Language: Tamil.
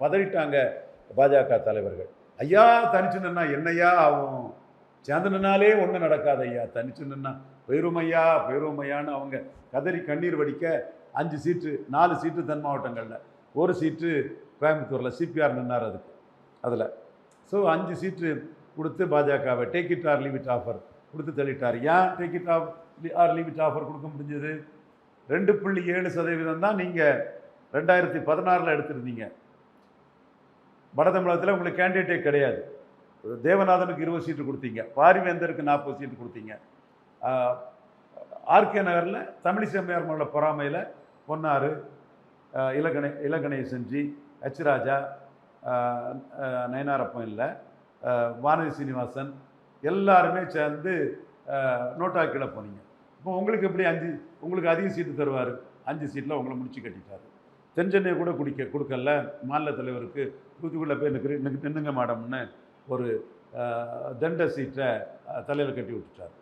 பதறிட்டாங்க பாஜக தலைவர்கள். ஐயா தனிச்சு நின்னா என்னையா ஆகும், சேர்ந்து நின்னாலே ஒன்றும் நடக்காது ஐயா, தனிச்சு நின்னா போயிருமையான்னு அவங்க கதறி கண்ணீர் வடிக்க 5 சீட்டு 4 சீட்டு தென் மாவட்டங்களில், 1 சீட்டு கோயம்புத்தூரில் சிபிஆர் நின்னார் அதுக்கு. அதில் ஸோ 5 சீட்டு கொடுத்து பாஜகவை take it or leave it offer கொடுத்து தள்ளிட்டார். ஏன் take it or leave it offer கொடுக்க முடிஞ்சது? 2.7% தான் நீங்கள் 2016 எடுத்திருந்தீங்க. வட தமிழகத்தில் உங்களுக்கு கேண்டிடேட்டே கிடையாது. தேவநாதனுக்கு 20 சீட்டு கொடுத்தீங்க, பாரிவேந்தருக்கு 40 சீட்டு கொடுத்தீங்க. ஆர்கே நகரில் தமிழிசை அம்மையார் பொறாமையில் பொன்னாறு, இலகணேசன்ஜி, ஹெச் ராஜா, நயனாரப்பன் இல்லை, வானதி சீனிவாசன் எல்லாருமே சேர்ந்து நோட்டாக்கில் போனீங்க. இப்போ உங்களுக்கு எப்படி உங்களுக்கு அதிக சீட்டு தருவார்? 5 சீட்டில் உங்களை முடிச்சு கட்டிட்டார். தென்சென்னையை கூட கொடுக்கல, மாநில தலைவருக்கு தூத்துக்குள்ளே போய் நின்னுங்க மேடம்னு ஒரு தண்ட சீட்டை தலையில் கட்டி விட்டுட்டார்.